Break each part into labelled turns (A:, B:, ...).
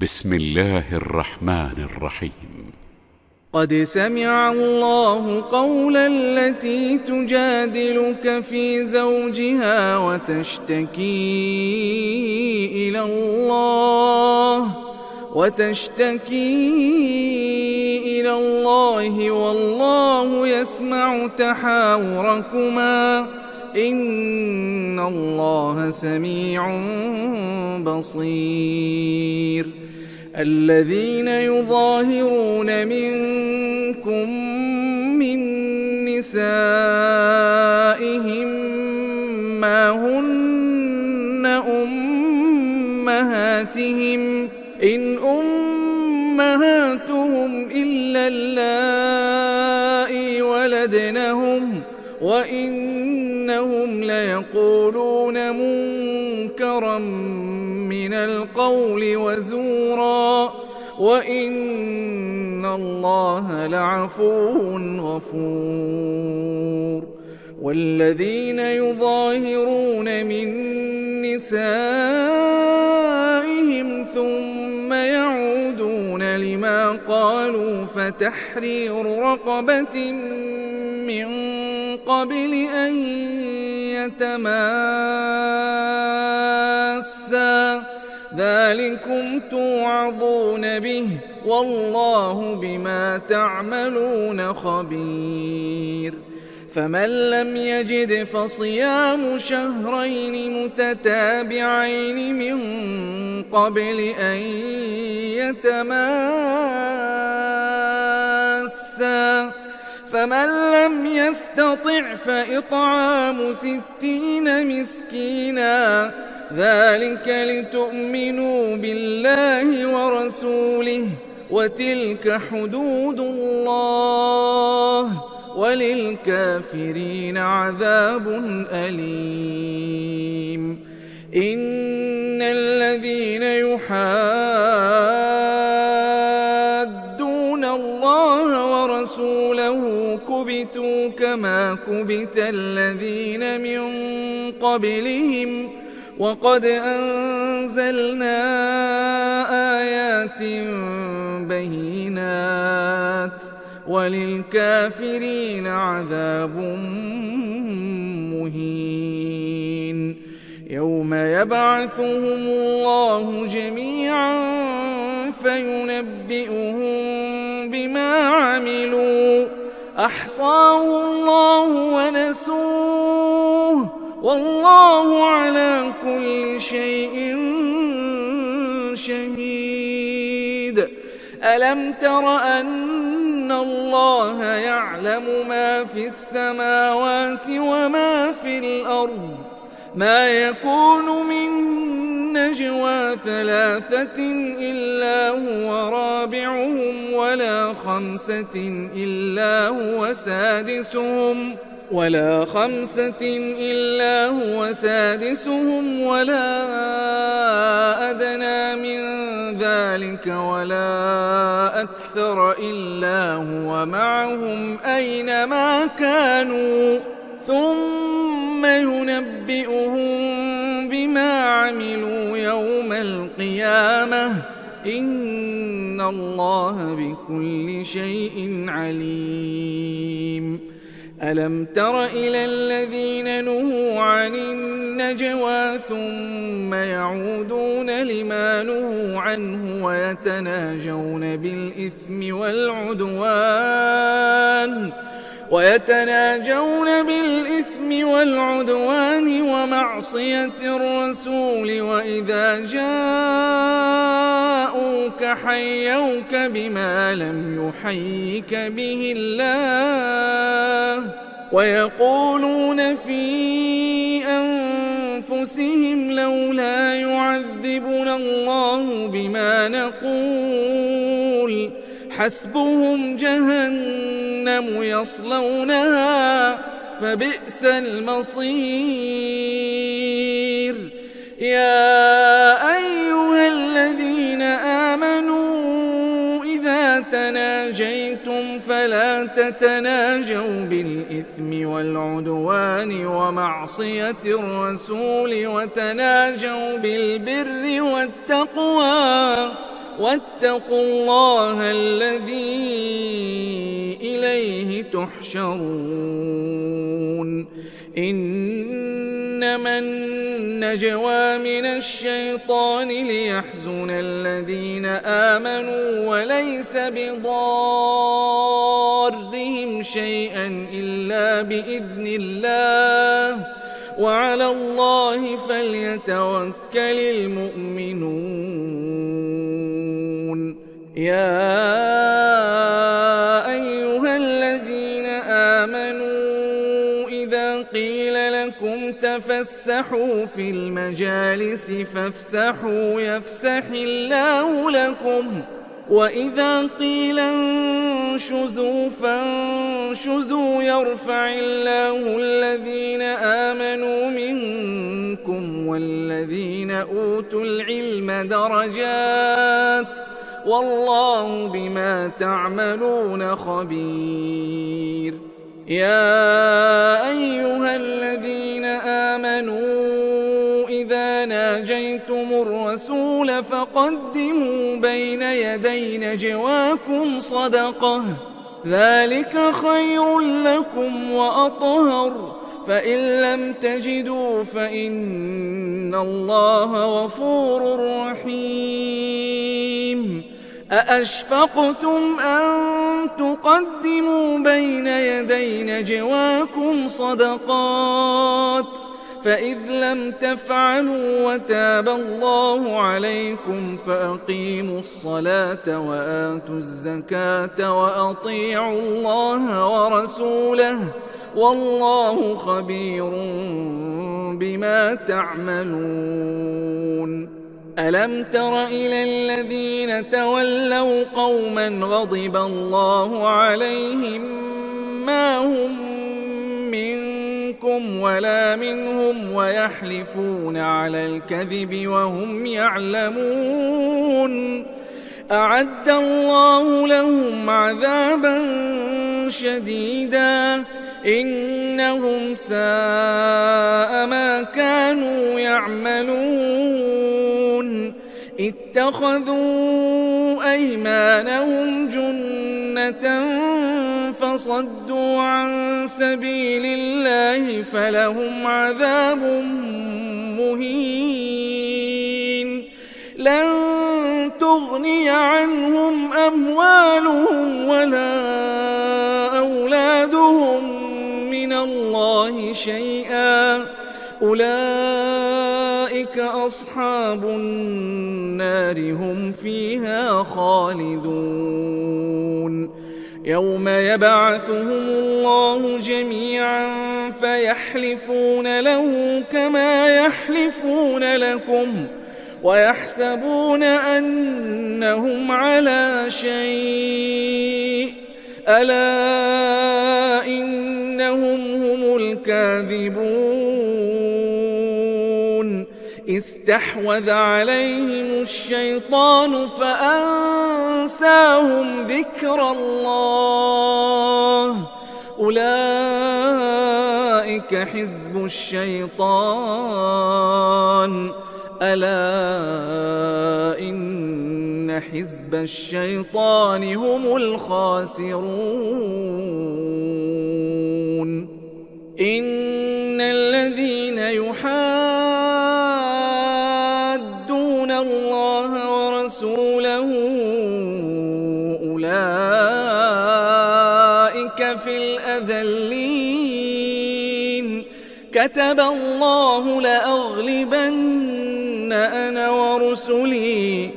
A: بسم الله الرحمن الرحيم.
B: قد سمع الله قول التي تجادلك في زوجها وتشتكي إلى الله والله يسمع تحاوركما إن الله سميع بصير. الذين يظاهرون منكم من نسائهم ما هن أمهاتهم إن أمهاتهم إلا اللائي ولدنهم وإنهم ليقولون منكرا من القول وزورا وإن الله لعفو غفور. والذين يظاهرون من نسائهم ثم يعودون لما قالوا فتحرير رقبة من قبل أن يتماسا ذلكم توعظون به والله بما تعملون خبير. فمن لم يجد فصيام شهرين متتابعين من قبل أن يتماسا فمن لم يستطع فإطعام 60 مسكينا ذلك لتؤمنوا بالله ورسوله وتلك حدود الله وللكافرين عذاب أليم. إن الذين يحادون الله ورسوله كبتوا كما كبت الذين من قبلهم وقد أنزلنا آيات بينات وللكافرين عذاب مهين. يوم يبعثهم الله جميعا فينبئهم بما عملوا أحصاه الله ونسوه والله على كل شيء شهيد. ألم تر أن الله يعلم ما في السماوات وما في الأرض ما يكون من نجوى 3 إلا هو رابعهم ولا 5 إلا هو سادسهم ولا أدنى من ذلك ولا أكثر إلا هو معهم أينما كانوا ثم ينبئهم بما عملوا يوم القيامة إن الله بكل شيء عليم. ألم تر إلى الذين نهوا عن النجوى ثم يعودون لما نهوا عنه ويتناجون بالإثم والعدوان ومعصية الرسول وإذا جاءوك حيوك بما لم يحيك به الله ويقولون في أنفسهم لولا يعذبنا الله بما نقول حسبهم جهنم يصلونها فبئس المصير. يا أيها الذين آمنوا إذا تناجيتم فلا تتناجوا بالإثم والعدوان ومعصية الرسول وتناجوا بالبر والتقوى واتقوا الله الذي إليه تحشرون إنما النجوى من الشيطان ليحزن الذين آمنوا وليس بضارهم شيئا إلا بإذن الله وعلى الله فليتوكل المؤمنون يا أيها الذين آمنوا إذا قيل لكم تفسحوا في المجالس فافسحوا يفسح الله لكم وإذا قيل انشزوا فانشزوا يرفع الله الذين آمنوا منكم والذين أوتوا العلم درجات والله بما تعملون خبير يا أيها الذين آمنوا إذا ناجيتم الرسول فقدموا بين يدي نجواكم صدقة ذلك خير لكم وأطهر فإن لم تجدوا فإن الله غفور رحيم أأشفقتم أن تقدموا بين يدي نجواكم صدقات فإذ لم تفعلوا وتاب الله عليكم فأقيموا الصلاة وآتوا الزكاة وأطيعوا الله ورسوله والله خبير بما تعملون ألم تر إلى الذين تولوا قوما غضب الله عليهم ما هم منكم ولا منهم ويحلفون على الكذب وهم يعلمون أعد الله لهم عذابا شديدا إنهم ساء ما كانوا يعملون اتخذوا أيمانهم جنة فصدوا عن سبيل الله فلهم عذاب مهين لن تغني عنهم أموالهم ولا أولادهم من الله شيئا أولئك أصحاب النار هم فيها خالدون يوم يبعثهم الله جميعا فيحلفون له كما يحلفون لكم ويحسبون أنهم على شيء ألا إنهم هم الكاذبون استحوذ عليهم الشيطان فأنساهم ذكر الله أولئك حزب الشيطان ألا إن حزب الشيطان هم الخاسرون إن الذين يحادون الله ورسوله أولئك في الأذلين كتب الله لأغلبن أنا ورسلي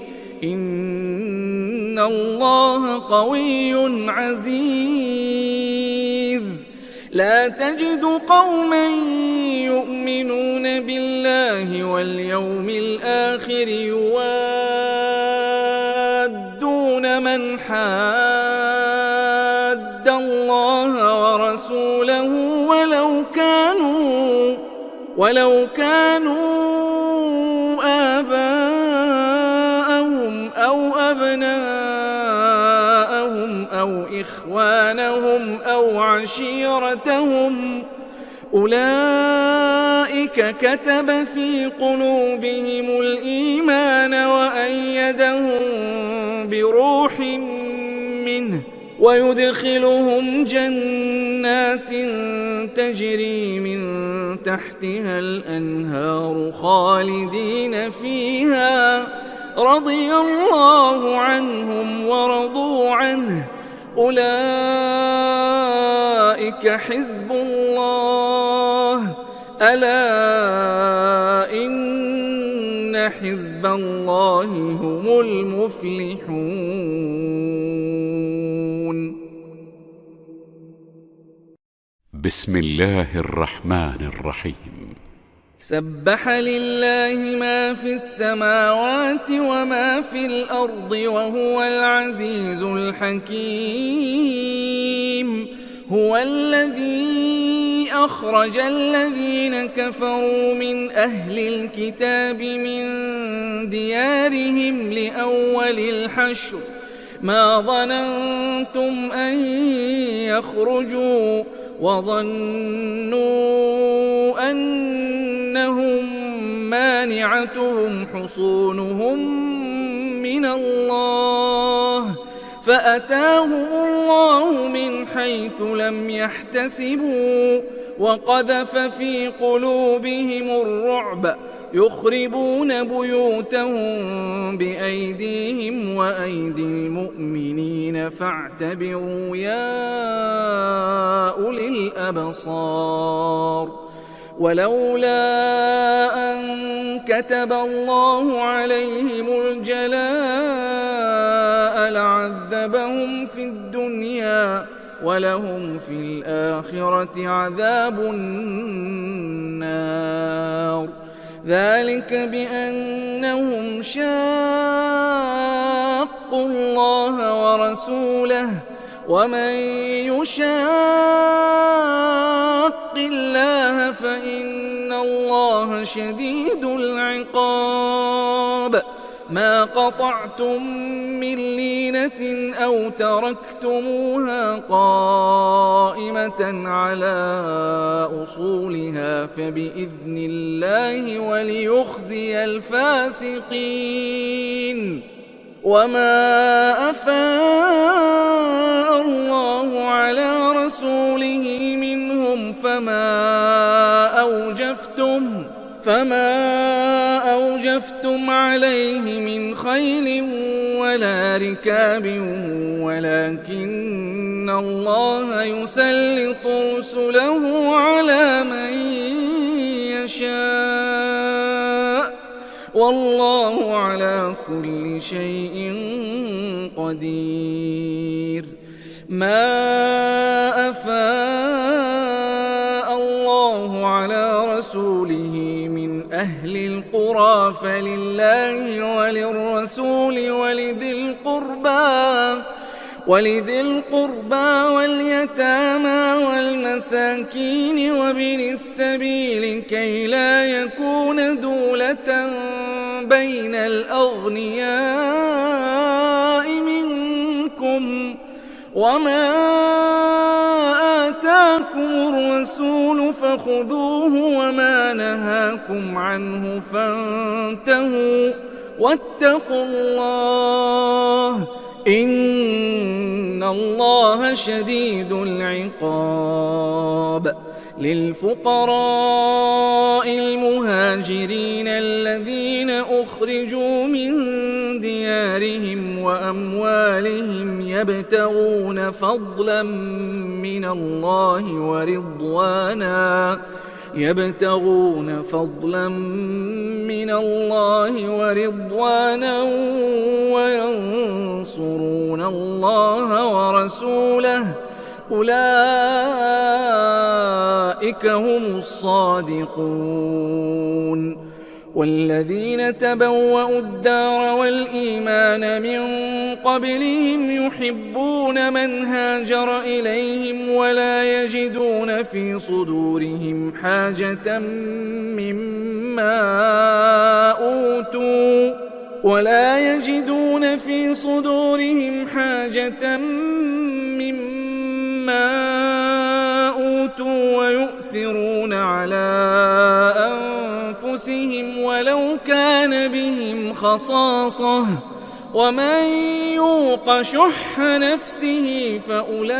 B: إن الله قوي عزيز لا تجد قوما يؤمنون بالله واليوم الآخر يوادون من حاد الله ورسوله ولو كانوا آباءهم أو أبناءهم أو إخوانهم أو عشيرتهم أولئك كتب في قلوبهم الإيمان وأيدهم بروح منه ويدخلهم جنات تجري من تحتها الأنهار خالدين فيها رضي الله عنهم ورضوا عنه أولئك حزب الله ألا إن حزب الله هم المفلحون.
A: بسم الله الرحمن الرحيم.
B: سبح لله ما في السماوات وما في الأرض وهو العزيز الحكيم. هو الذي أخرج الذين كفروا من أهل الكتاب من ديارهم لأول الحشر ما ظننتم أن يخرجوا وظنوا أنهم مانعتهم حصونهم من الله فأتاهم الله من حيث لم يحتسبوا وقذف في قلوبهم الرعب يخربون بيوتهم بأيديهم وأيدي المؤمنين فاعتبروا يا أولي الأبصار. ولولا أن كتب الله عليهم الجلاء لعذبهم في الدنيا ولهم في الآخرة عذاب النار. ذلك بأنهم شاقوا الله ورسوله ومن يشاق الله فإن الله شديد العقاب. ما قطعتم من لينة أو تركتموها قائمة على أصولها فبإذن الله وليخزي الفاسقين. وما أفاء الله على رسوله منهم فما أوجفتم عليه من خيل ولا ركاب ولكن الله يسلط رسله على من يشاء والله على كل شيء قدير. ما أفاء الله على رسوله من أهل القرى فلله وللرسول ولذي القربى واليتامى والمساكين وابن السبيل كي لا يكون دولة بين الأغنياء منكم. وما آتاكم الرسول فخذوه وما نهاكم عنه فانتهوا واتقوا الله إن الله شديد العقاب. للفقراء المهاجرين الذين أخرجوا من ديارهم وأموالهم يبتغون فضلا من الله ورضوانا وينصرون الله ورسوله أولئك هم الصادقون. والذين تبوأوا الدار والإيمان من قبلهم يحبون من هاجر إليهم ولا يجدون في صدورهم حاجة مما أوتوا ويؤثرون على أنفسهم ولو كان بهم خصاصة ومن يوق شح نفسه فأولئك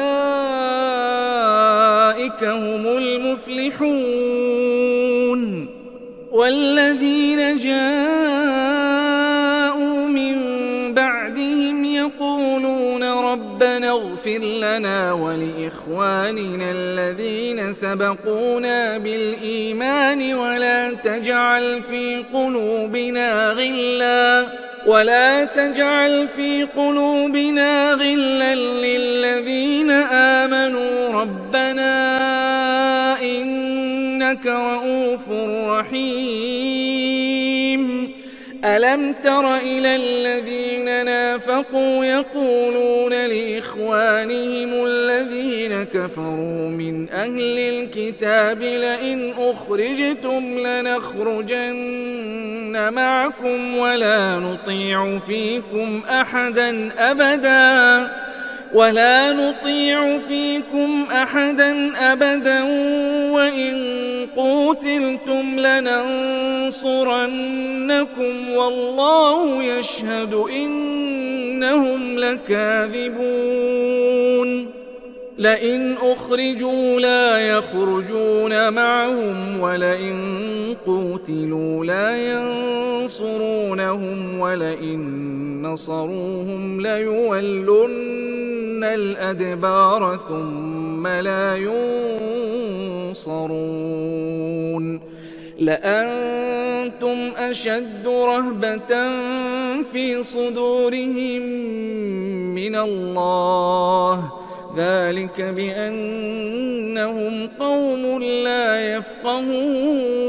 B: هم المفلحون والذين جاءوا من بعدهم يقولون ربنا اغفر لنا ولإخواننا الذين سبقونا بالإيمان ولا تجعل في قلوبنا غلا للذين آمنوا ربنا إنك رؤوف رحيم ألم تر إلى الذين نافقوا يقولون لإخوانهم الذين كفروا من أهل الكتاب لئن أخرجتم لنخرجن معكم ولا نطيع فيكم أحدا أبدا وإن قوتلتم لننصرنكم والله يشهد إنهم لكاذبون لئن أخرجوا لا يخرجون معهم ولئن قوتلوا لا ينصرونهم ولئن نصروهم ليولن الأدبار ثم لا ينصرون لأنتم أشد رهبة في صدورهم من الله ذلك بأنهم قوم لا يفقهون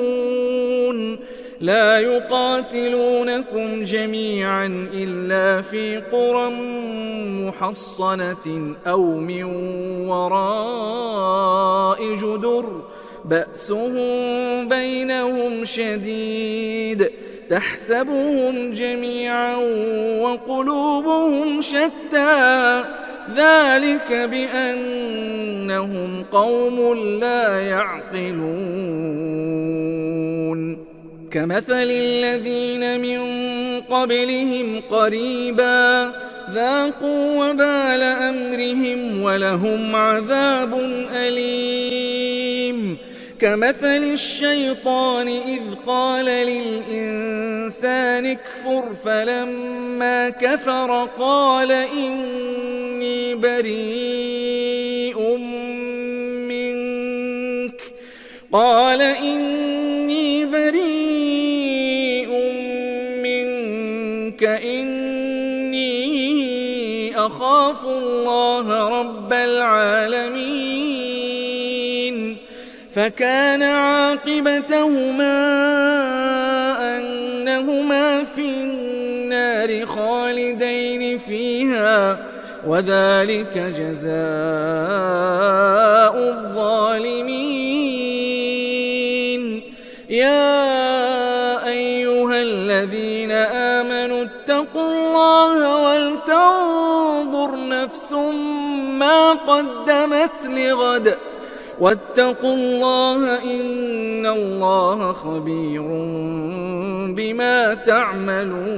B: لا يقاتلونكم جميعا إلا في قرى محصنة أو من وراء جدر بأسهم بينهم شديد تحسبهم جميعا وقلوبهم شتى ذلك بأنهم قوم لا يعقلون كمثل الذين من قبلهم قريبا ذاقوا وبال أمرهم ولهم عذاب أليم كمثل الشيطان إذ قال للإنسان اكفر فلما كفر قال إني بريء منك إني أخاف الله رب العالمين فكان عاقبتهما أنهما في النار خالدين فيها وذلك جزاء الظالمين يا أيها الذين آمنوا اتقوا الله ولتنظر نفس ما قدمت لغد واتقوا الله إن الله خبير بما تعملون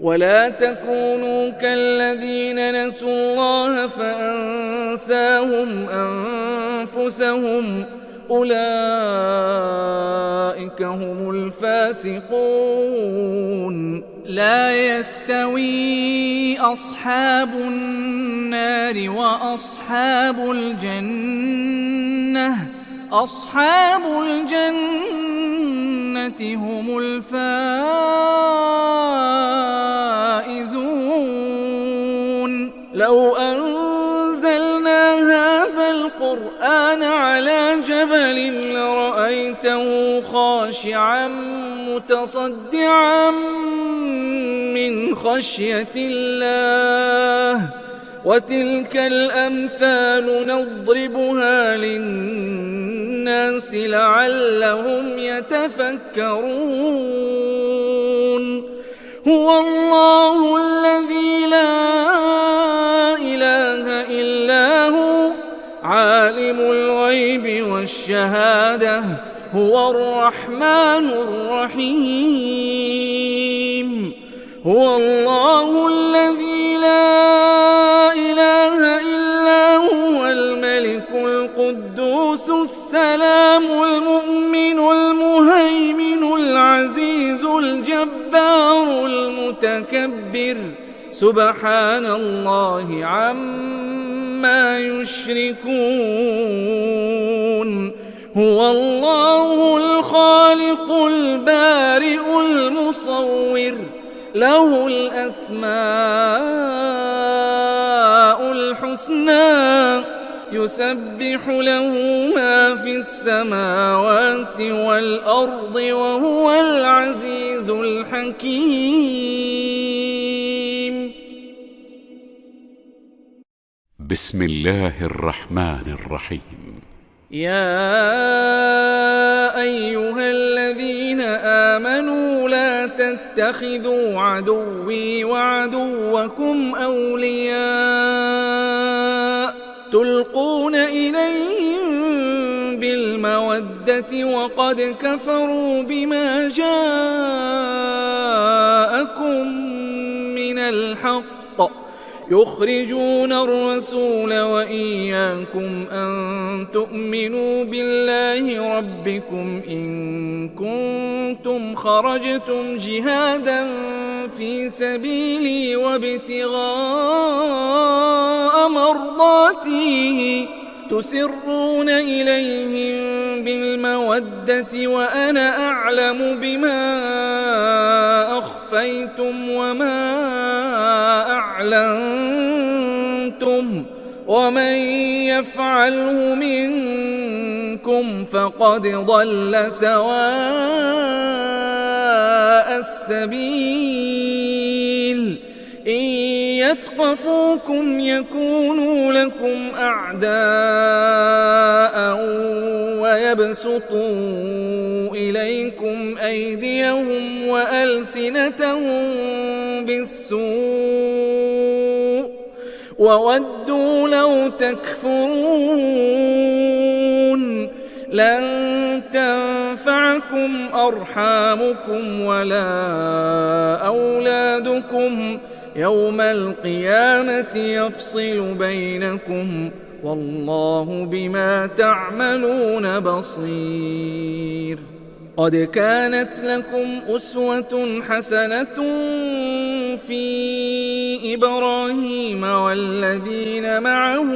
B: ولا تكونوا كالذين نسوا الله فأنساهم أنفسهم أولئك هم الفاسقون لا يستوي أصحاب النار وأصحاب الجنة أصحاب الجنة هم الفائزون لو أنزلنا هذا القرآن على جبل لرأيته خاشعا متصدعا من خشية الله وتلك الأمثال نضربها للناس لعلهم يتفكرون هو الله الذي لا إله إلا هو عالم الغيب والشهادة هو الرحمن الرحيم هو الله الذي لا إله إلا هو الملك القدوس السلام المؤمن المهيمن العزيز الجبار المتكبر سبحان الله عما يشركون هو الله الخالق البارئ المصور له الأسماء الحسنى يسبح له ما في السماوات والأرض وهو العزيز الحكيم.
A: بسم الله الرحمن الرحيم.
B: يا أيها الذين آمنوا لا تتخذوا عدوي وعدوكم أولياء تلقون إليهم بالمودة وقد كفروا بما جاءكم من الحق يخرجون الرسول وإياكم أن تؤمنوا بالله ربكم إن كنتم خرجتم جهادا في سبيلي وابتغاء مرضاتي تسرون إليهم بالمودة وأنا أعلم بما أخفيتم وما أعلنتم ومن يفعله منكم فقد ضل سواء السبيل إن يثقفوكم يكونوا لكم أعداء ويبسطوا إليكم أيديهم وألسنتهم بالسوء وودوا لو تكفرون لن تنفعكم أرحامكم ولا أولادكم يوم القيامة يفصل بينكم والله بما تعملون بصير. قد كانت لكم أسوة حسنة في إبراهيم والذين معه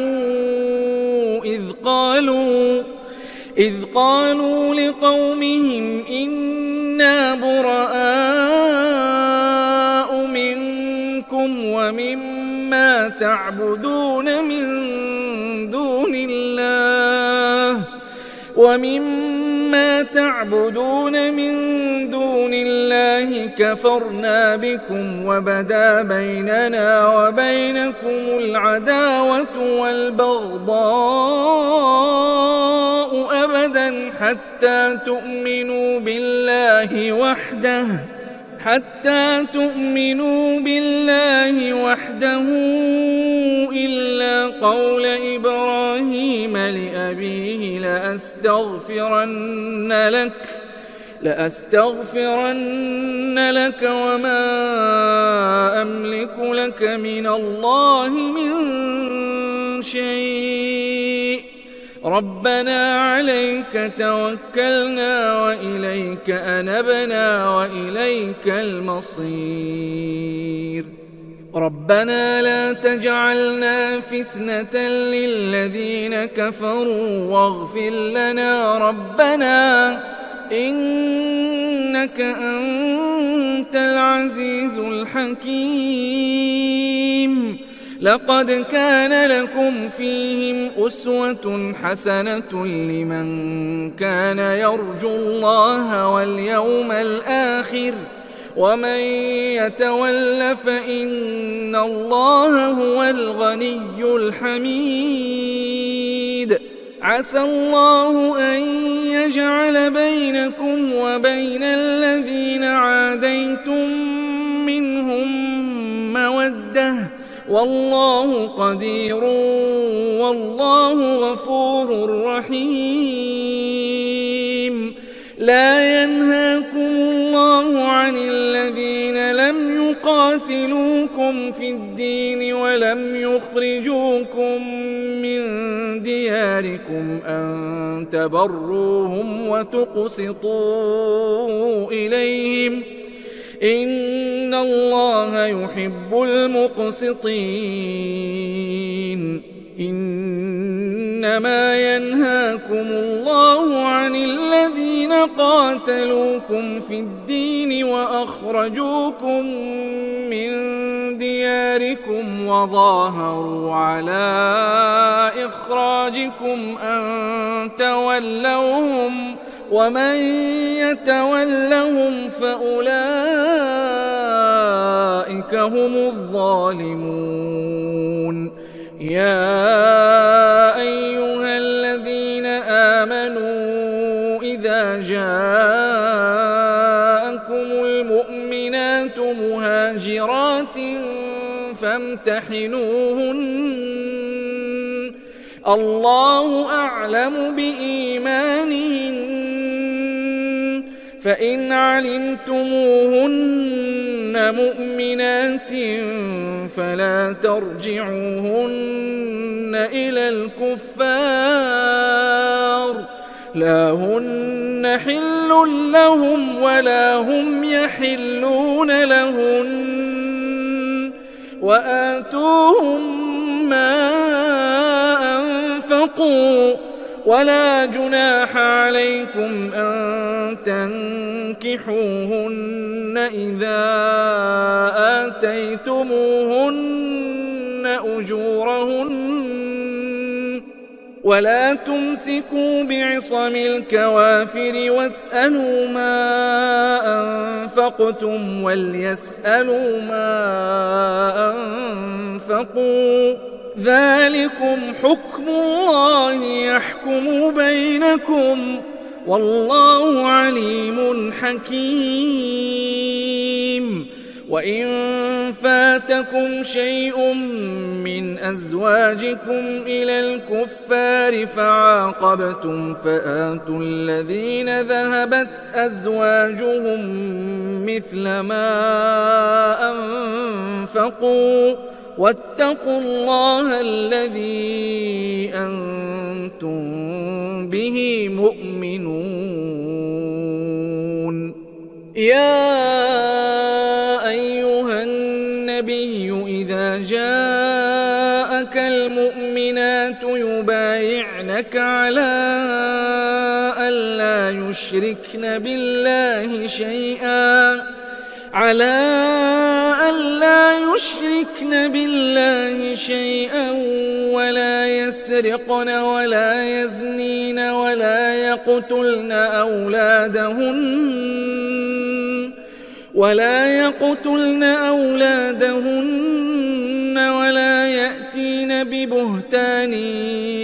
B: إذ قالوا لقومهم إنا براء منكم ومما تعبدون من دون الله كفرنا بكم وبدا بيننا وبينكم العداوة والبغضاء أبدا حتى تؤمنوا بالله وحده إلا قول إبراهيم لأبيه لأستغفرن لك وما أملك لك من الله من شيء ربنا عليك توكلنا وإليك أنبنا وإليك المصير. ربنا لا تجعلنا فتنة للذين كفروا واغفر لنا ربنا إنك أنت العزيز الحكيم. لقد كان لكم فيهم أسوة حسنة لمن كان يرجو الله واليوم الآخر ومن يتول فإن الله هو الغني الحميد. عسى الله أن يجعل بينكم وبين الذين عاديتم منهم مودة والله قدير والله غفور رحيم. لا ينهاكم الله عن الذين لم يقاتلوكم في الدين ولم يخرجوكم من دياركم أن تبروهم وتقسطوا إليهم إن الله يحب المقسطين. إنما ينهاكم الله عن الذين قاتلوكم في الدين وأخرجوكم من دياركم وظاهروا على إخراجكم أن تولوهم ومن يتولهم فأولئك هم الظالمون. يا أيها الذين آمنوا إذا جاءكم المؤمنات مهاجرات فامتحنوهن الله أعلم بإيمانهن فإن علمتموهن مؤمنات فلا ترجعوهن إلى الكفار لا هن حل لهم ولا هم يحلون لهن وآتوهم ما أنفقوا ولا جناح عليكم أن تنكحوهن إذا آتيتموهن أجورهن ولا تمسكوا بعصم الكوافر واسألوا ما أنفقتم وليسألوا ما أنفقوا ذلكم حكم الله يحكم بينكم والله عليم حكيم. وإن فاتكم شيء من أزواجكم إلى الكفار فعاقبتم فآتوا الذين ذهبت أزواجهم مثل ما أنفقوا واتقوا الله الذي أنتم به مؤمنون. يا أيها النبي إذا جاءك المؤمنات يبايعنك على ألا يشركن بالله شيئا ولا يسرقن ولا يزنين ولا يقتلن أولادهن ولا يأتين ببهتان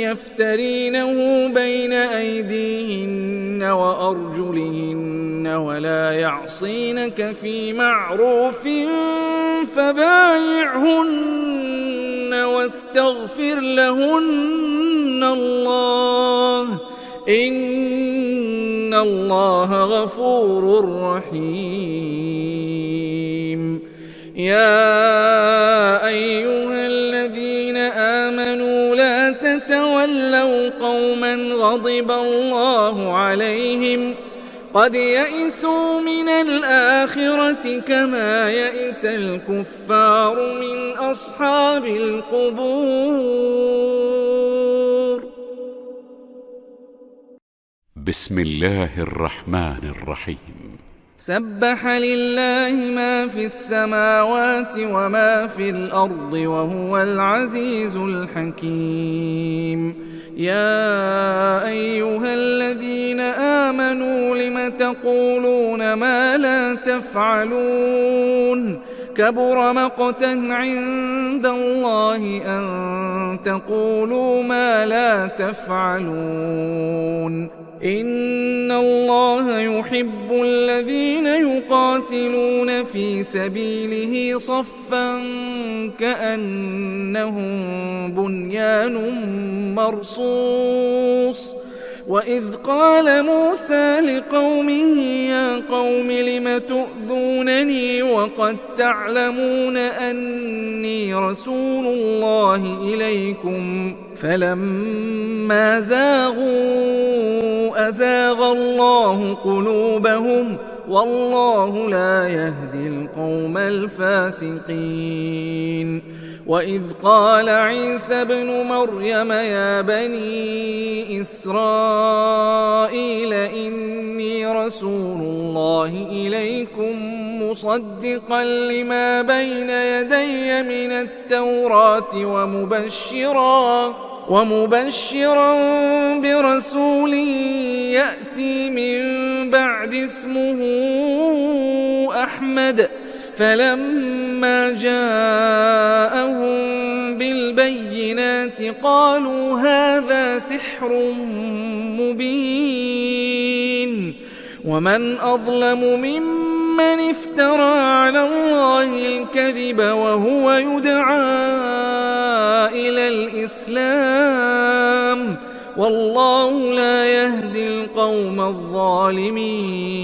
B: يفترينه بين أيديهن وأرجلهن ولا يعصينك في معروف فبايعهن واستغفر لهن الله إن الله غفور رحيم. يا أيها الذين آمنوا لا تتولوا قوما غضب الله عليهم قد يئسوا من الآخرة كما يئس الكفار من أصحاب القبور.
A: بسم الله الرحمن الرحيم.
B: سبح لله ما في السماوات وما في الأرض وهو العزيز الحكيم. يا أيها الذين آمنوا لم تقولون ما لا تفعلون كبر مقتا عند الله أن تقولوا ما لا تفعلون. إن الله يحب الذين يقاتلون في سبيله صفا كأنهم بنيان مرصوص وإذ قال موسى لقومه يا قوم لم تؤذونني وقد تعلمون أني رسول الله إليكم فلما زاغوا أزاغ الله قلوبهم والله لا يهدي القوم الفاسقين. وإذ قال عيسى ابن مريم يا بني إسرائيل إني رسول الله إليكم مصدقا لما بين يدي من التوراة ومبشرا برسول يأتي من بعد اسمه أحمد. فلما جاءهم بالبينات قالوا هذا سحر مبين ومن أظلم ممن افترى على الله الكذب وهو يدعى إلى الإسلام والله لا يهدي القوم الظالمين.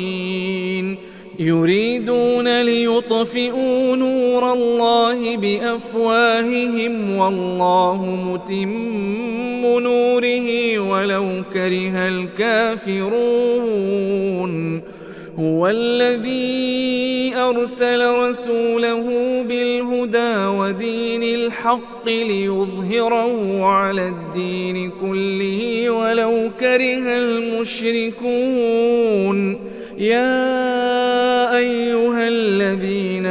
B: يريدون ليطفئوا نور الله بأفواههم والله متم نوره ولو كره الكافرون. هو الذي أرسل رسوله بالهدى ودين الحق ليظهره على الدين كله ولو كره المشركون. يا أيها الذين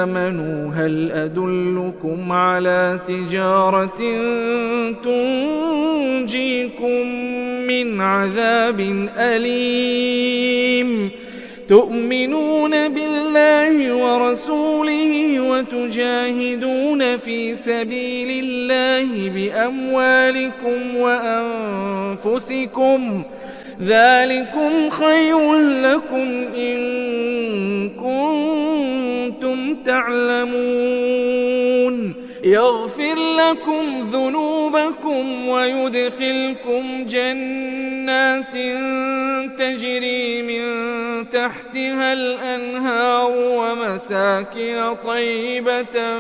B: آمنوا هل أدلكم على تجارة تنجيكم من عذاب أليم تؤمنون بالله ورسوله وتجاهدون في سبيل الله بأموالكم وأنفسكم ذلكم خير لكم إن كنتم تعلمون. يغفر لكم ذنوبكم ويدخلكم جنات تجري من تحتها الأنهار ومساكن طيبة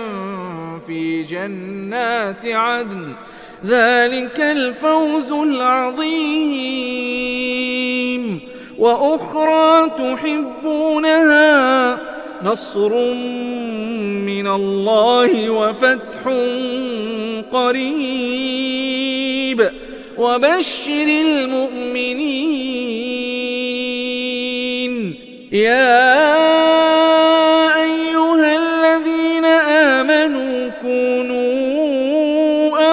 B: في جنات عدن ذلك الفوز العظيم. وأخرى تحبونها نصر من الله وفتح قريب وبشر المؤمنين. يا أيها الذين آمنوا كونوا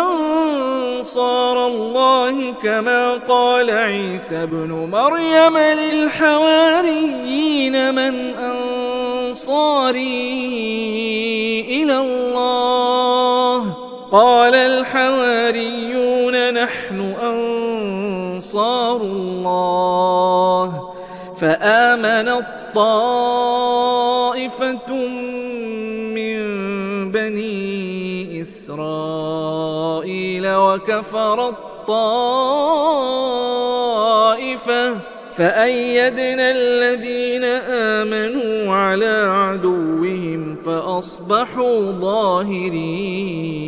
B: أنصار الله كما قال عيسى ابن مريم للحواريين من أنصاري إلى الله قال الحواريون نحن أنصار الله. فآمنت طائفة من بني إسرائيل وكفرت طائفة فأيدنا الذين آمنوا على عدوهم فأصبحوا ظاهرين.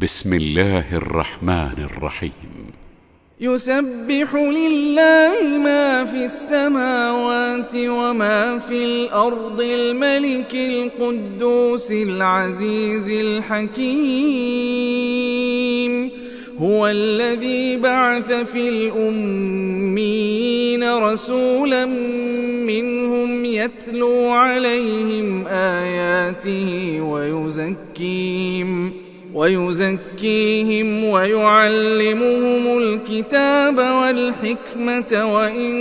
A: بسم الله الرحمن الرحيم.
B: يسبح لله ما في السماوات وما في الأرض الملك القدوس العزيز الحكيم. هو الذي بعث في الأميين رسولا منهم يتلو عليهم آياته ويزكيهم ويعلمهم الكتاب والحكمة وإن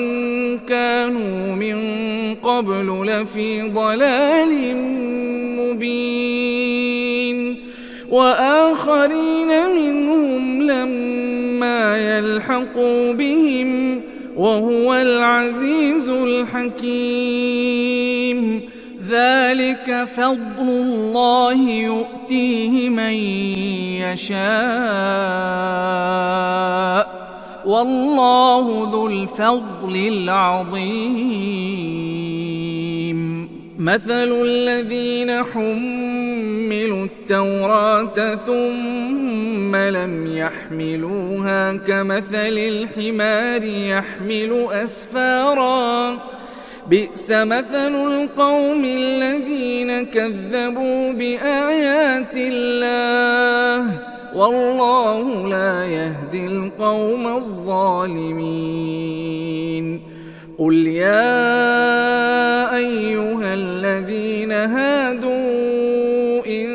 B: كانوا من قبل لفي ضلال مبين. وآخرين منهم لما يلحقوا بهم وهو العزيز الحكيم. ذلك فضل الله يؤتيه من يشاء والله ذو الفضل العظيم. مثل الذين حملوا التوراة ثم لم يحملوها كمثل الحمار يحمل أسفارا بئس مثل القوم الذين كذبوا بآيات الله والله لا يهدي القوم الظالمين. قل يا أيها الذين هادوا إن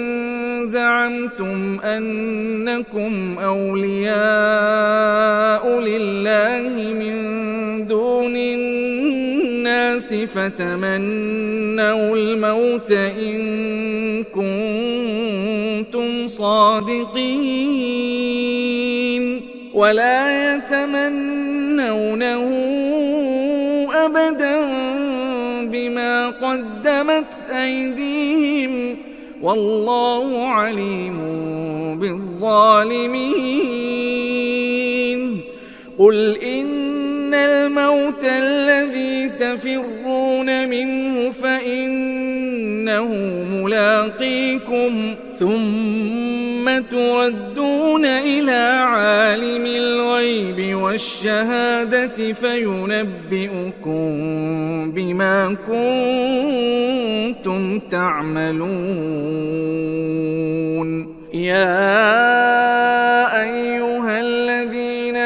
B: زعمتم أنكم أولياء لله من دون الناس فتمنوا الموت إن كنتم صادقين ولا يتمنونه أبدا بما قدمت أيديهم والله عليم بالظالمين. قل إن الموت الذي تفرون منه فإنه ملاقيكم ثم تردون إلى عالم الغيب والشهادة فينبئكم بما كنتم تعملون. يا أيها الذين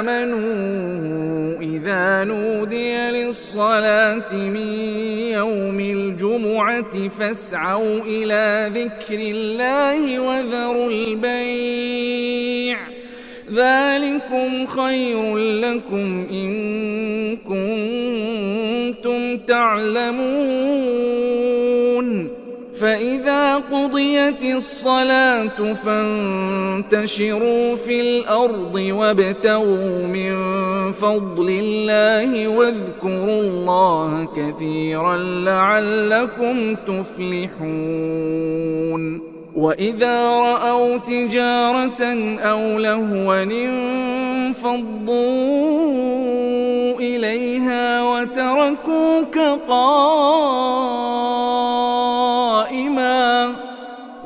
B: آمنوا إذا نودي للصلاة من يوم الجمعة فاسعوا إلى ذكر الله وذروا البيع ذلكم خير لكم إن كنتم تعلمون. فإذا قضيت الصلاة فانتشروا في الأرض وابتغوا من فضل الله واذكروا الله كثيرا لعلكم تفلحون. وإذا رأوا تجارة أو لهوا انفضوا إليها وتركوك قائما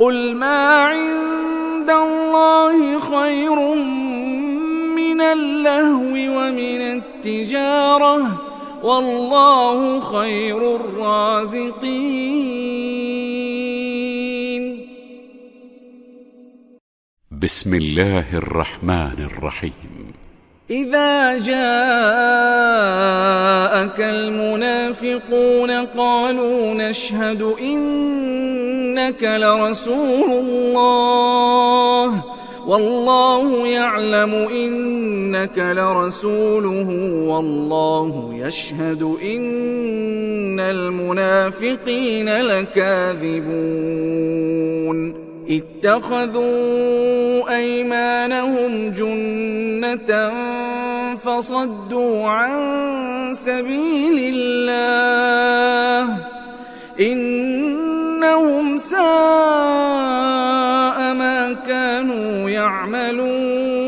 B: قل ما عند الله خير من اللهو ومن التجارة والله خير الرازقين.
A: بسم الله الرحمن الرحيم.
B: إذا جاءك المنافقون قالوا نشهد إنك لرسول الله والله يعلم إنك لرسوله والله يشهد إن المنافقين لكاذبون. اتخذوا أيمانهم جنة فصدوا عن سبيل الله إنهم ساء ما كانوا يعملون.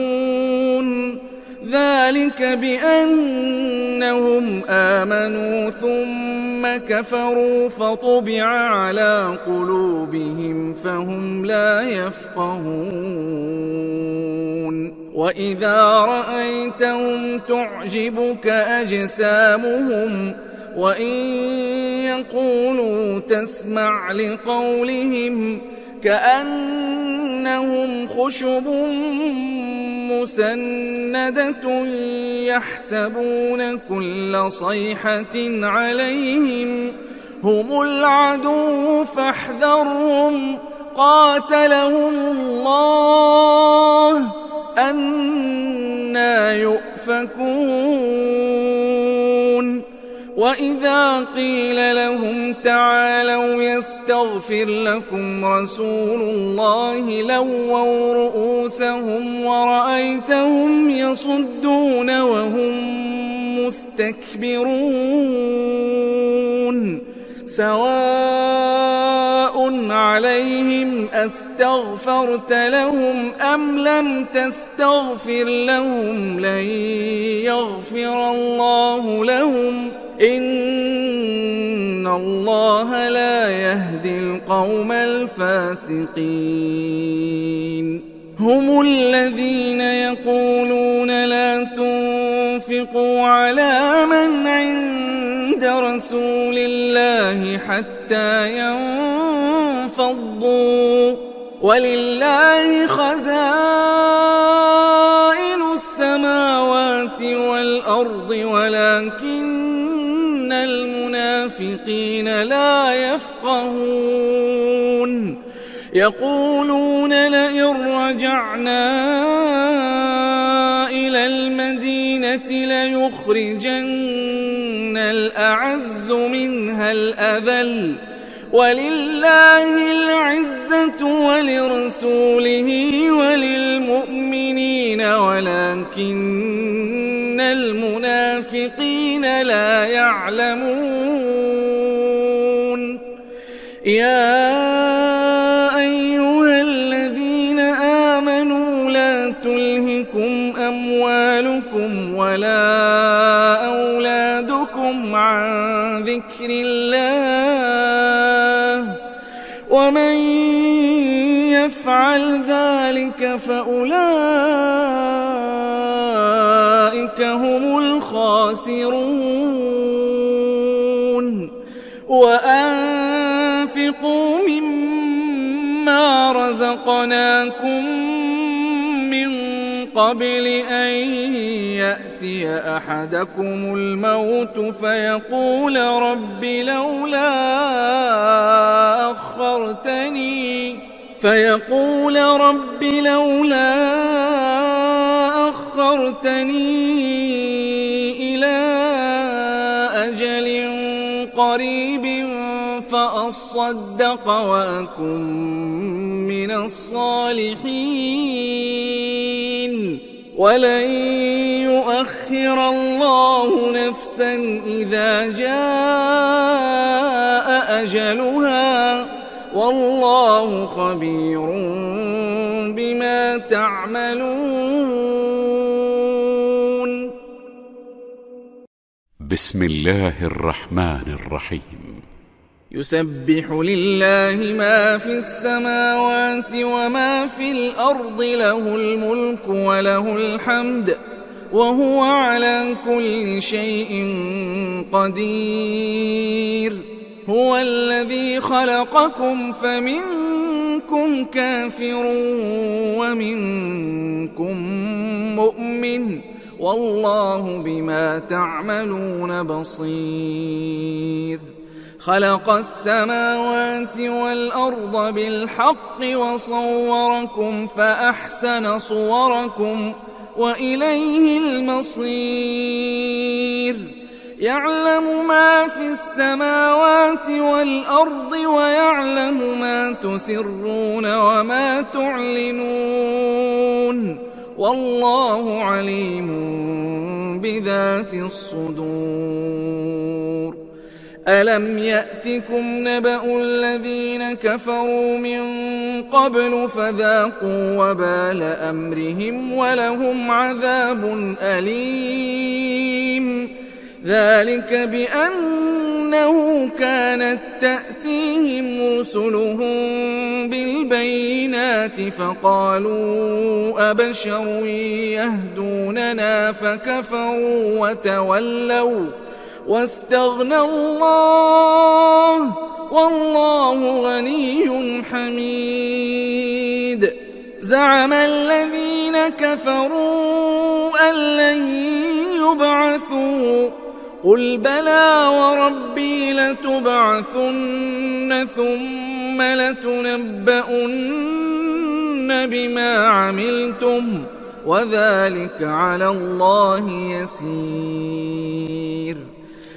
B: ذلك بأنهم آمنوا ثم كفروا فطبع على قلوبهم فهم لا يفقهون. وإذا رأيتهم تعجبك أجسامهم وإن يقولوا تسمع لقولهم كأنهم خشب مسندة يحسبون كل صيحة عليهم هم العدو فاحذرهم قاتلهم الله أنى يؤفكون. وإذا قيل لهم تعالوا يستغفر لكم رسول الله لووا رؤوسهم ورأيتهم يصدون وهم مستكبرون. سواء عليهم أستغفرت لهم أم لم تستغفر لهم لن يغفر الله لهم إن الله لا يهدي القوم الفاسقين هم الذين يقولون لا تنفقوا على من عند رسول الله حتى ينفضوا ولله خزائن السماوات والأرض ولكن المنافقين لا يفقهون يقولون لئن رجعنا إلى المدينة ليخرجن الأعز منها الأذل ولله العزة ولرسوله وللمؤمنين ولكن المنافقين لا يعلمون يا أيها الذين آمنوا لا تلهكم أموالكم ولا أولادكم عن ذكر الله ومن يفعل ذلك فأولئك هم الخاسرون وأنفقوا مما رزقناكم من قبل أن يأتي أحدكم الموت فيقول رب لولا أخرتني إلى أجل قريب فأصدق وأكن من الصالحين ولن يؤخر الله نفسا إذا جاء أجلها والله خبير بما تعملون
A: بسم الله الرحمن الرحيم
B: يسبح لله ما في السماوات وما في الأرض له الملك وله الحمد وهو على كل شيء قدير هو الذي خلقكم فمنكم كافر ومنكم مؤمن والله بما تعملون بصير خلق السماوات والأرض بالحق وصوركم فأحسن صوركم وإليه المصير يعلم ما في السماوات والأرض ويعلم ما تسرون وما تعلنون والله عليم بذات الصدور ألم يأتكم نبأ الذين كفروا من قبل فذاقوا وبال أمرهم ولهم عذاب أليم ذلك بأنه كانت تأتيهم رسلهم بالبينات فقالوا أبشر يهدوننا فكفروا وتولوا واستغنى الله والله غني حميد زعم الذين كفروا أن لن يبعثوا قل بلى وربي لتبعثن ثم لتنبؤن بما عملتم وذلك على الله يسير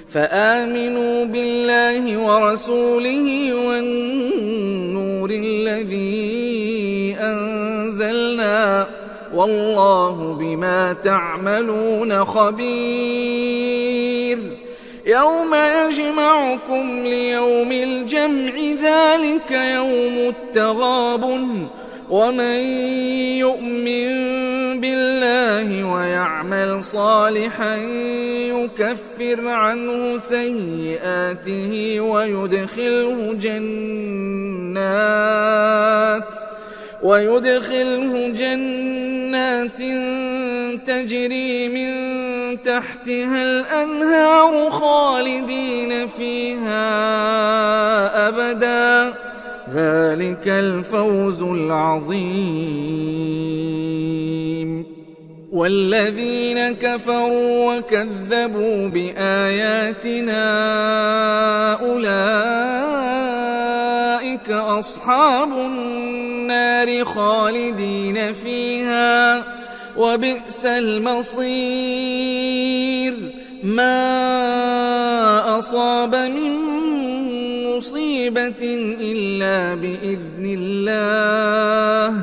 B: فآمنوا بالله ورسوله والنور الذي أنزلنا والله بما تعملون خبير يوم يجمعكم ليوم الجمع ذلك يوم التغابن ومن يؤمن بالله ويعمل صالحا يكفر عنه سيئاته ويدخله جنات تجري من تحتها الأنهار خالدين فيها أبدا ذلك الفوز العظيم. والذين كفروا وكذبوا بآياتنا أولئك أصحاب النار خالدين فيها وبئس المصير. ما أصاب من مصيبة إلا بإذن الله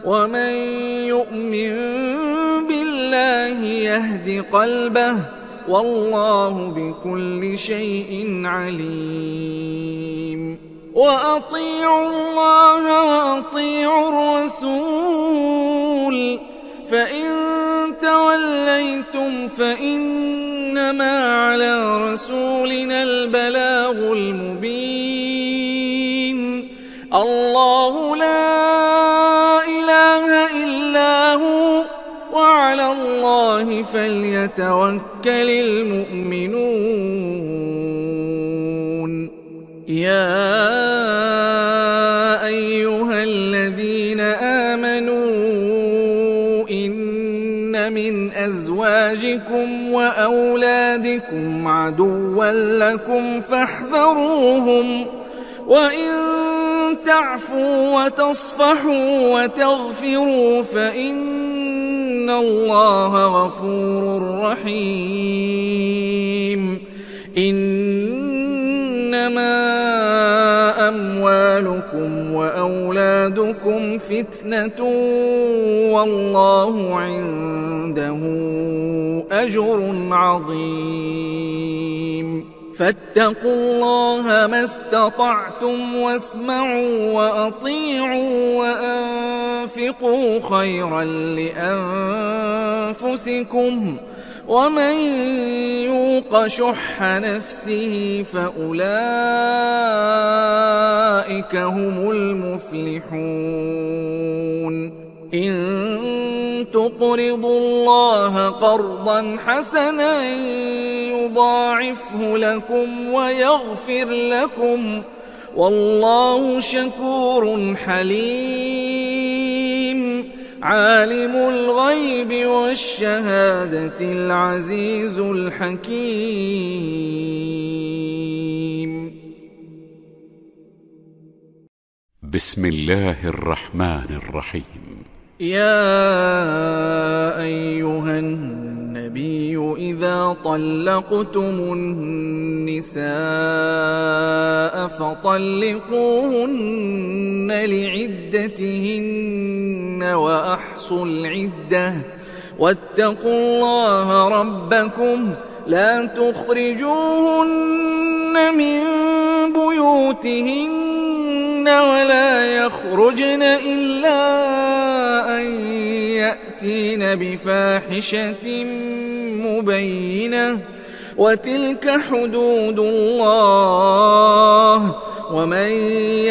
B: ومن يؤمن بالله يهد قلبه والله بكل شيء عليم. وأطيعوا الله وأطيعوا الرسول فإن توليتم فإنما على رسولنا البلاغ المبين. الله لا إله إلا هو وعلى الله فليتوكل المؤمنون. يا أيها الذين آمنوا إن من أزواجكم وأولادكم عدوا لكم فاحذروهم وإن تعفوا وتصفحوا وتغفروا فإن الله غفور رحيم. إنما أموالكم وأولادكم فتنة والله عنده أجر عظيم. فاتقوا الله ما استطعتم واسمعوا وأطيعوا وأنفقوا خيرا لأنفسكم ومن يوق شح نفسه فأولئك هم المفلحون. إن تقرضوا الله قرضا حسنا يضاعفه لكم ويغفر لكم والله شكور حليم. عالم الغيب والشهادة العزيز الحكيم.
A: بسم الله الرحمن الرحيم.
B: يا أيها النبي إذا طلقتم النساء فطلقوهن لعدتهن وأحصوا العدة واتقوا الله ربكم لا تخرجوهن من بيوتهن ولا يخرجن إلا أن يأتين بفاحشة مبينة وتلك حدود الله ومن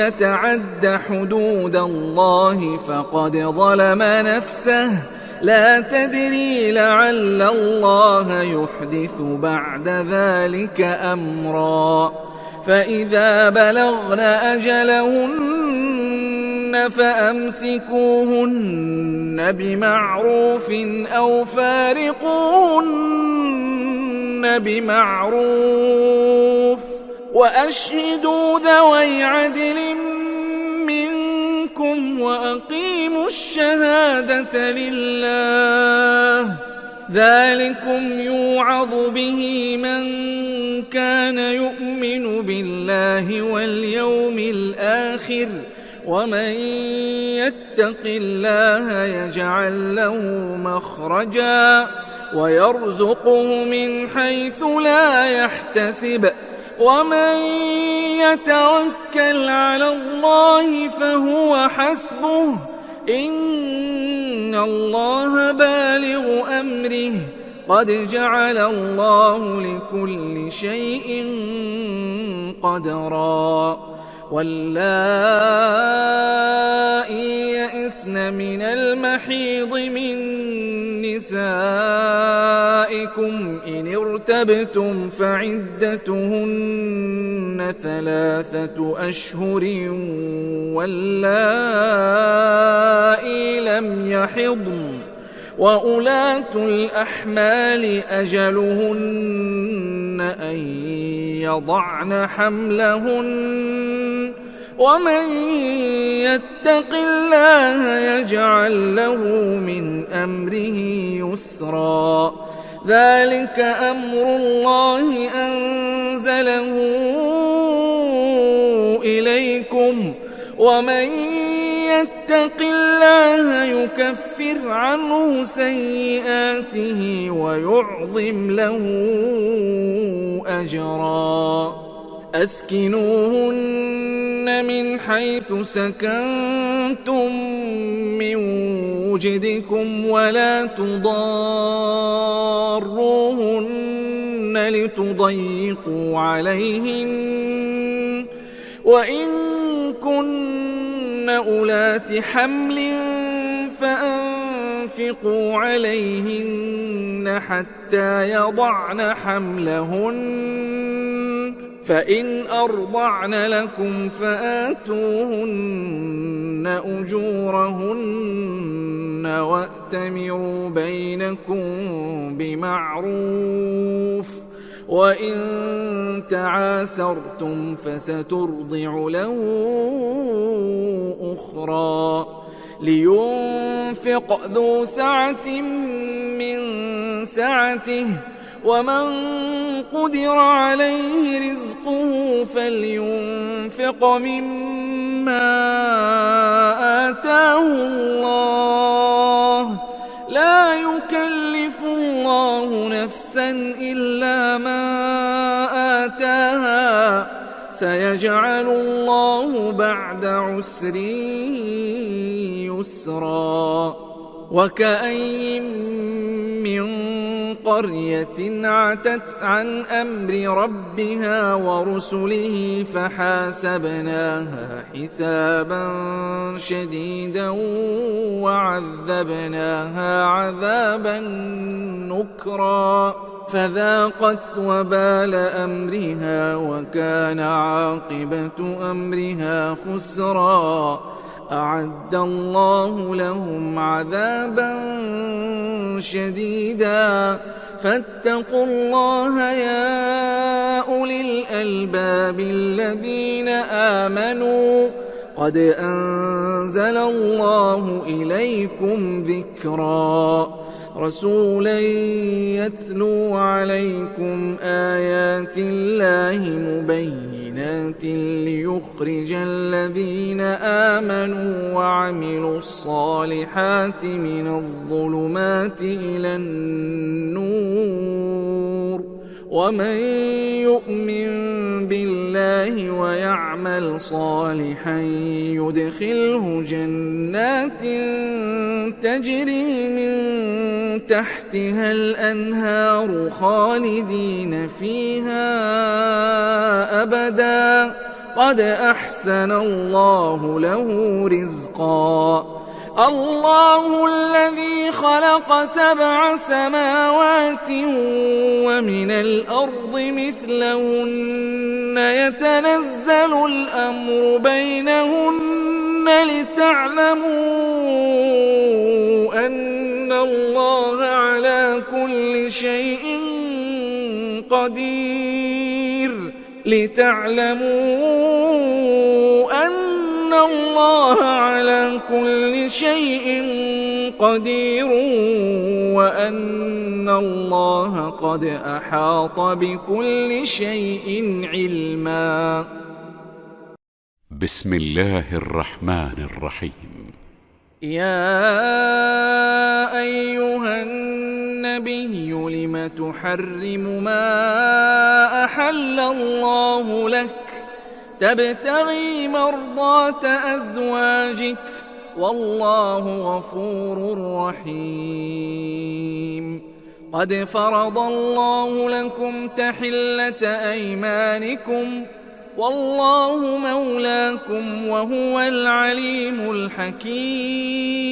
B: يتعد حدود الله فقد ظلم نفسه لا تدري لعل الله يحدث بعد ذلك أمرا. فإذا بلغن أجلهن فأمسكوهن بمعروف أو فارقوهن بمعروف وأشهدوا ذوي عدل منكم وأقيموا الشهادة لله ذلكم يوعظ به من كان يؤمن بالله واليوم الآخر ومن يتق الله يجعل له مخرجا ويرزقه من حيث لا يحتسب ومن يتوكل على الله فهو حسبه إن الله بالغ أمره قد جعل الله لكل شيء قدرا واللائي يئسن من المحيض من نسائكم إن ارتبتم فعدتهن 3 أشهر واللائي لم يحضن وأولاة الأحمال أجلهن أن يضعن حملهن ومن يتق الله يجعل له من أمره يسرا ذلك أمر الله أنزله إليكم ومن يتق الله يكفر عنه سيئاته ويعظم له أجرا أسكنوهن من حيث سكنتم من وجدكم ولا تضاروهن لتضيقوا عليهن وإن كن أولات حمل فأنفقوا عليهن حتى يضعن حملهن فإن أرضعن لكم فآتوهن أجورهن وأتمروا بينكم بمعروف وإن تعاسرتم فسترضع له أخرى لينفق ذو سعة من سعته ومن قدر عليه رزقه فلينفق مما آتاه الله لا يكلف الله نفسا إلا ما آتاها سيجعل الله بعد عسر يسرا وكأين من قرية عتت عن أمر ربها ورسله فحاسبناها حسابا شديدا وعذبناها عذابا نكرا فذاقت وبال أمرها وكان عاقبة أمرها خسرا أعد الله لهم عذابا شديدا فاتقوا الله يا أولي الألباب الذين آمنوا قد أنزل الله إليكم ذكرا رسولا يتلو عليكم آيات الله مبينات ليخرج الذين آمنوا وعملوا الصالحات من الظلمات إلى النور ومن يؤمن بالله ويعمل صالحا يدخله جنات تجري من تحتها الأنهار خالدين فيها أبدا قد أحسن الله له رزقا الله الذي خلق 7 سماوات ومن الأرض مثلهن يتنزل الأمر بينهن لتعلموا أن الله على كل شيء قدير الله على كل شيء قدير وأن الله قد أحاط بكل شيء علما.
A: بسم الله الرحمن الرحيم.
B: يا أيها الناس النبي لم تحرم ما أحل الله لك تبتغي مرضات أزواجك والله غفور رحيم قد فرض الله لكم تحلة أيمانكم والله مولاكم وهو العليم الحكيم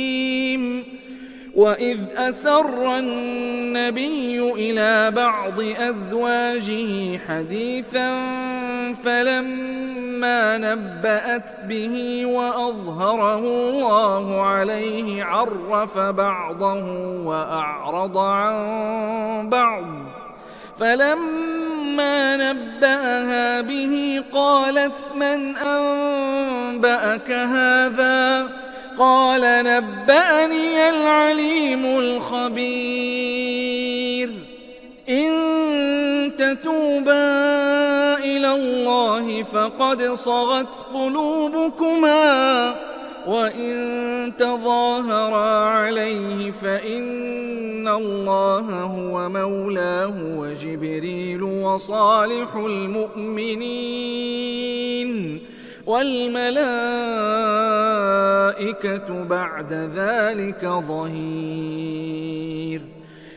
B: وإذ أسر النبي إلى بعض أزواجه حديثا فلما نبأت به وأظهره الله عليه عرف بعضه وأعرض عن بعض فلما نبأها به قالت من أنبأك هذا قال نبأني العليم الخبير إن تتوبا إلى الله فقد صغت قلوبكما وإن تظاهرا عليه فإن الله هو مولاه وجبريل وصالح المؤمنين والملائكة بعد ذلك ظهير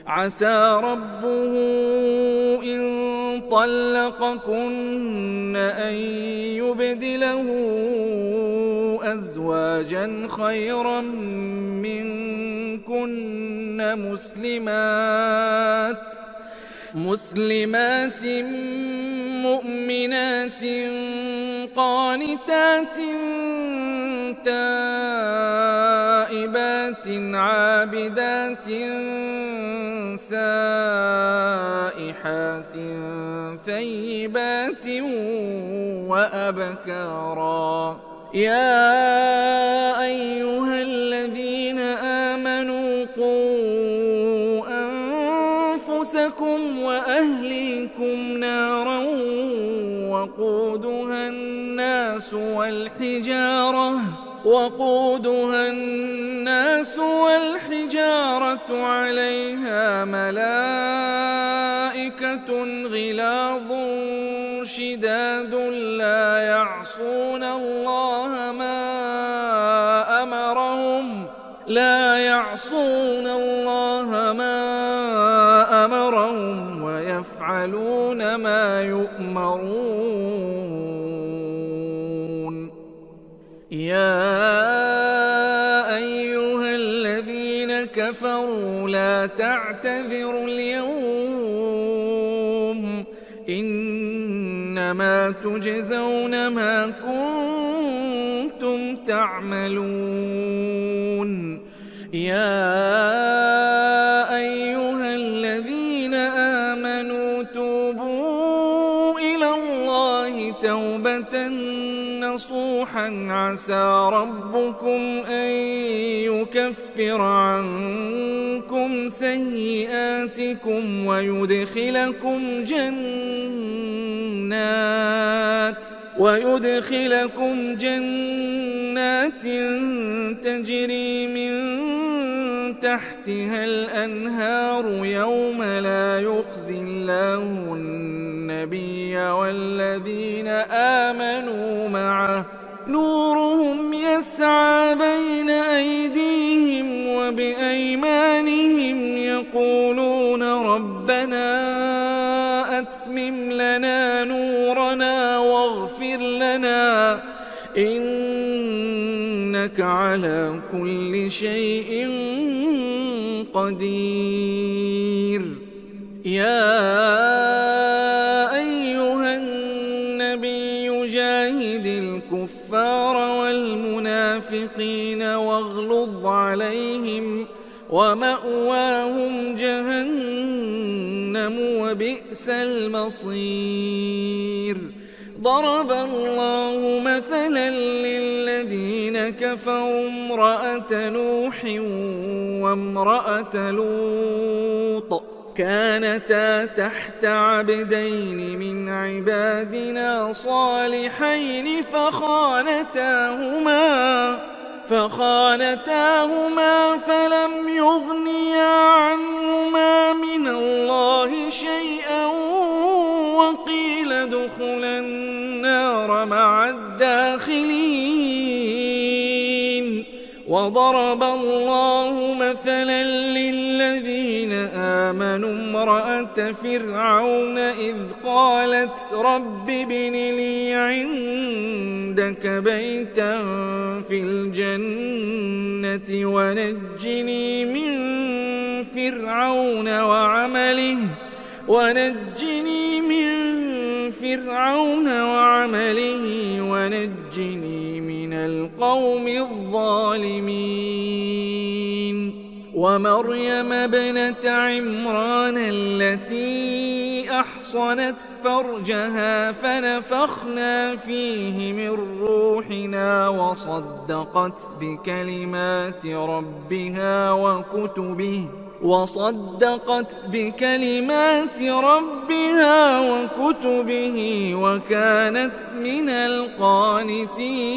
B: عسى ربه إن طلقكن أن يبدله أزواجا خيرا منكن مسلمات مؤمنات قانتات تائبات عابدات سائحات ثيبات وأبكارا يا أيها الذين آمنوا قوا أنفسكم وأهليكم نارا وقودها الناس والحجارة عليها ملائكة غلاظ شداد لا يعصون الله ما أمرهم ويفعلون ما يؤمرون يا أيها الذين كفروا لا تعتذروا اليوم إنما تجزون ما كنتم تعملون يا أيها الذين آمنوا توبوا إلى الله توبة نصوحا عسى ربكم أن يكفر عنكم سيئاتكم ويدخلكم جنات تجري من تحتها الأنهار يوم لا يخزي الله النبي والذين آمنوا معه نورهم يسعى بين أيديهم وبأيمانهم يقولون ربنا أتمم لنا نورنا واغفر لنا إنك على كل شيء قدير يا أيها النبي جاهد الكفار والمنافقين واغلظ عليهم ومأواهم جهنم وبئس المصير ضرب الله مثلا للذين كفروا امرأة نوح وامرأة لوط كانتا تحت عبدين من فخانتاهما فلم يغنيا عنهما من الله شيئا وقيل ادخلا النار مع الداخلين. وضرب الله مثلا للذين آمنوا امرأة فرعون إذ قالت رب ابن لي عندك بيتا في الجنة ونجني من فرعون وعمله ونجني من القوم الظالمين. ومريم ابنة عمران التي أحصنت فرجها فنفخنا فيه من روحنا وصدقت بكلمات ربها وكتبه وكانت من القانتين.